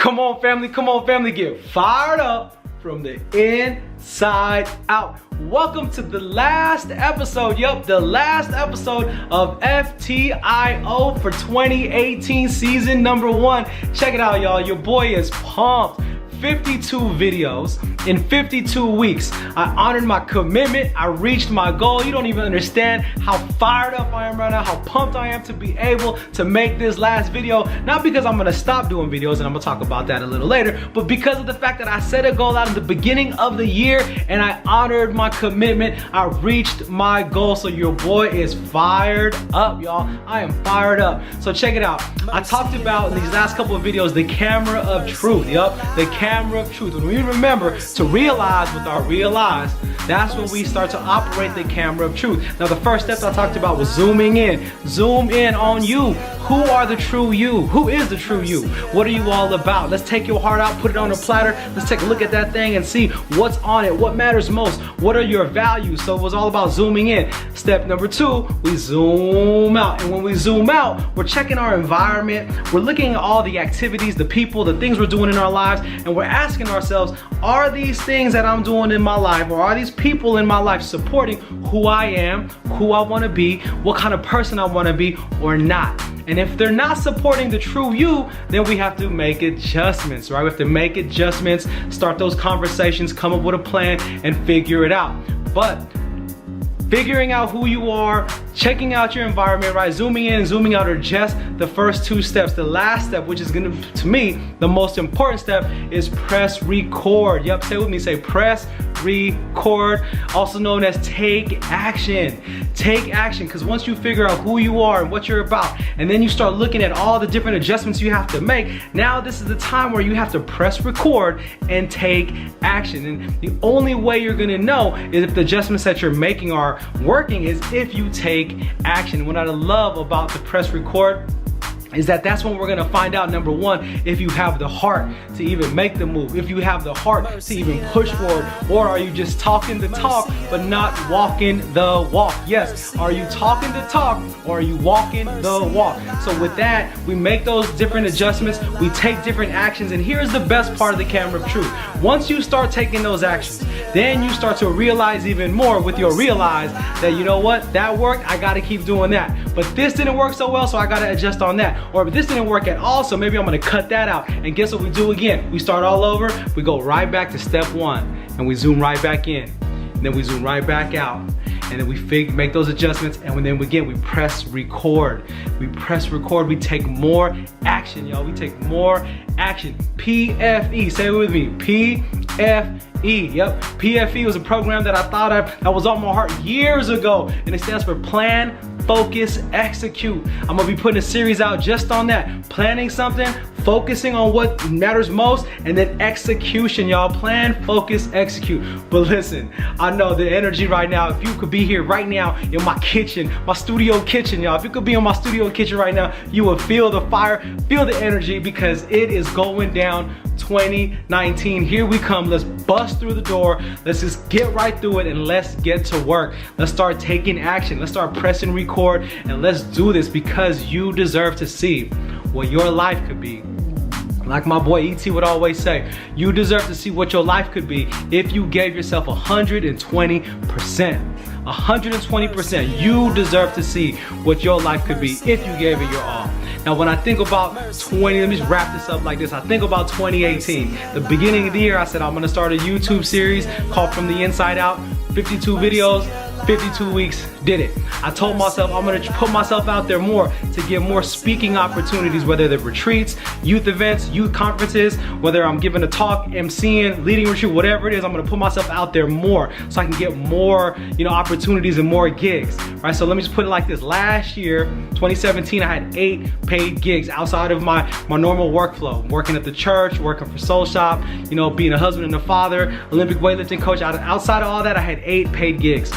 Come on family, get fired up from the inside out. Welcome to the last episode, the last episode of FTIO for 2018 season number 1. Check it out, y'all, your boy is pumped. 52 videos in 52 weeks. I honored my commitment. I reached my goal. You don't even understand how fired up I am right now, how pumped I am to be able to make this last video. Not because I'm gonna stop doing videos, and I'm gonna talk about that a little later, but because of the fact that I set a goal out in the beginning of the year and I honored my commitment. I reached my goal. So your boy is fired up, y'all. I am fired up. So check it out. I talked about in these last couple of videos the camera of truth, the camera of truth. When we remember to realize without realize, that's when we start to operate the camera of truth. Now the first steps I talked about was zooming in. Zoom in on you. Who are the true you? Who is the true you? What are you all about? Let's take your heart out, put it on a platter. Let's take a look at that thing and see what's on it, what matters most, what are your values. So it was all about zooming in. Step number 2, we zoom out. And when we zoom out, we're checking our environment. We're looking at all the activities, the people, the things we're doing in our lives, and we're asking ourselves, are these things that I'm doing in my life, or are these people in my life supporting who I am, who I want to be, what kind of person I want to be, or not? And if they're not supporting the true you, then we have to make adjustments, right? We have to make adjustments, start those conversations, come up with a plan, and figure it out. But figuring out who you are, checking out your environment, right? Zooming in and zooming out are just the first 2 steps. The last step, which is gonna, to me, the most important step, is press record. Yep, say it with me, say press record, also known as take action. Take action, because once you figure out who you are and what you're about, and then you start looking at all the different adjustments you have to make, now this is the time where you have to press record and take action. And the only way you're gonna know is if the adjustments that you're making are working is if you take action. What I love about the press record is that that's when we're gonna find out, number 1, if you have the heart to even make the move, if you have the heart to even push forward, or are you just talking the talk but not walking the walk? Yes, are you talking the talk or are you walking the walk? So with that, we make those different adjustments, we take different actions, and here's the best part of the camera of truth. Once you start taking those actions, then you start to realize even more with your realize that, you know what, that worked, I gotta keep doing that. But this didn't work so well, so I gotta adjust on that. Or if this didn't work at all, so maybe I'm gonna cut that out. And guess what we do again? We start all over, we go right back to step 1, and we zoom right back in. And then we zoom right back out. And then we make those adjustments, and then again, we press record. We press record, we take more action, y'all. We take more action. PFE, say it with me, PFE. Yep, PFE was a program that I thought of, that was on my heart years ago, and it stands for plan, focus, execute. I'm gonna be putting a series out just on that. Planning something, focusing on what matters most, and then execution, y'all. Plan, focus, execute. But listen, I know the energy right now, if you could be here right now in my kitchen, my studio kitchen, y'all. If you could be in my studio kitchen right now, you will feel the fire, feel the energy, because it is going down. 2019, here we come. Let's bust through the door. Let's just get right through it and let's get to work. Let's start taking action. Let's start pressing record, and let's do this because you deserve to see what your life could be. Like my boy E.T. would always say, you deserve to see what your life could be if you gave yourself 120%. 120%. You deserve to see what your life could be if you gave it your all. Now when I think about let me just wrap this up like this. I think about 2018. The beginning of the year, I said I'm gonna start a YouTube series called From the Inside Out. 52 videos, 52 weeks, did it. I told myself I'm gonna put myself out there more to get more speaking opportunities, whether they're retreats, youth events, youth conferences, whether I'm giving a talk, emceeing, leading a retreat, whatever it is, I'm gonna put myself out there more so I can get more, opportunities and more gigs, right? So let me just put it like this. Last year, 2017, I had 8 paid gigs outside of my normal workflow. Working at the church, working for Soul Shop, being a husband and a father, Olympic weightlifting coach. Outside of all that, I had 8 paid gigs.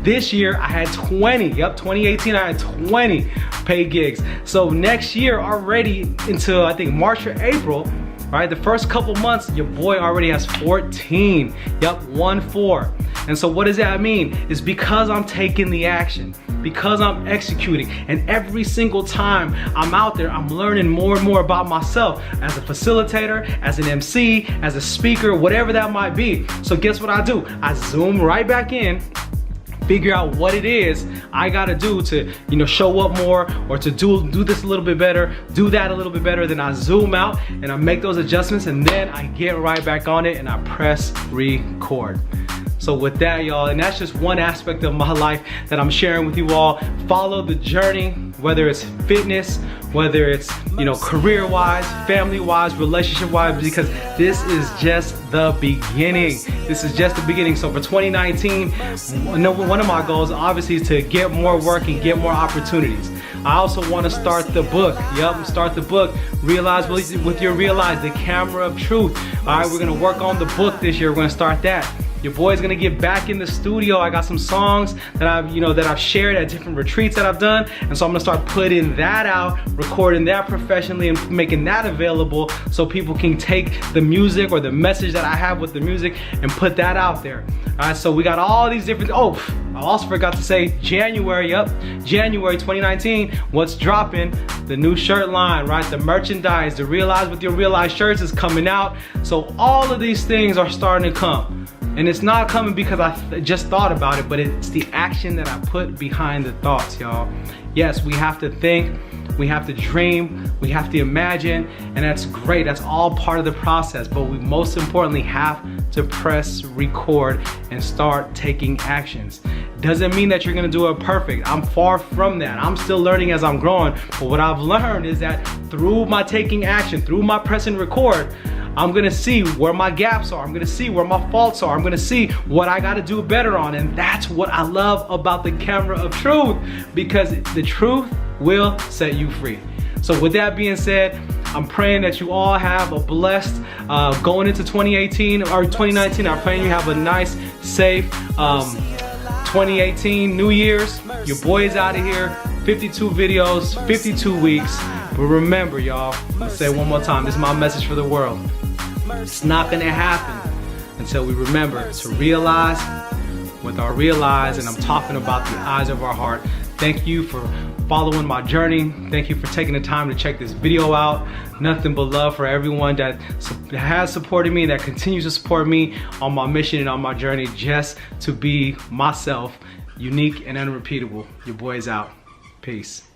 This year I had 20, 2018 I had 20 paid gigs. So next year already, until I think March or April, right? The first couple months, your boy already has 14. Yep, 1-4. And so what does that mean? It's because I'm taking the action, because I'm executing, and every single time I'm out there, I'm learning more and more about myself as a facilitator, as an MC, as a speaker, whatever that might be. So guess what I do? I zoom right back in, figure out what it is I gotta do to, show up more, or to do this a little bit better, do that a little bit better. Then I zoom out and I make those adjustments, and then I get right back on it and I press record. So with that, y'all, and that's just one aspect of my life that I'm sharing with you all. Follow the journey, whether it's fitness, whether it's, career-wise, family-wise, relationship-wise, because this is just the beginning. This is just the beginning. So for 2019, one of my goals, obviously, is to get more work and get more opportunities. I also want to start the book. Yep, start the book. Realize with your Realize, the camera of truth. All right, we're gonna work on the book this year. We're gonna start that. Your boy's gonna get back in the studio. I got some songs that I've shared at different retreats that I've done, and so I'm gonna start putting that out, recording that professionally, and making that available so people can take the music or the message that I have with the music and put that out there. All right, so we got all these different. Oh, I also forgot to say January. Yep, January 2019. What's dropping? The new shirt line, right? The merchandise, the Realize with Your Realize shirts is coming out. So all of these things are starting to come. And it's not coming because I just thought about it, but it's the action that I put behind the thoughts, y'all. Yes, we have to think, we have to dream, we have to imagine, and that's great. That's all part of the process, but we most importantly have to press record and start taking actions. Doesn't mean that you're gonna do it perfect. I'm far from that. I'm still learning as I'm growing, but what I've learned is that through my taking action, through my press and record, I'm gonna see where my gaps are. I'm gonna see where my faults are. I'm gonna see what I gotta do better on. And that's what I love about the camera of truth, because the truth will set you free. So with that being said, I'm praying that you all have a blessed going into 2018 or 2019. I'm praying you have a nice, safe 2018 New Year's. Your boy is out of here. 52 videos, 52 weeks. But remember, y'all, I'll say it one more time. This is my message for the world. It's not gonna happen until we remember to realize with our Realize, and I'm talking about the eyes of our heart. Thank you for following my journey. Thank you for taking the time to check this video out. Nothing but love for everyone that has supported me, that continues to support me on my mission and on my journey just to be myself, unique and unrepeatable. Your boy is out. Peace.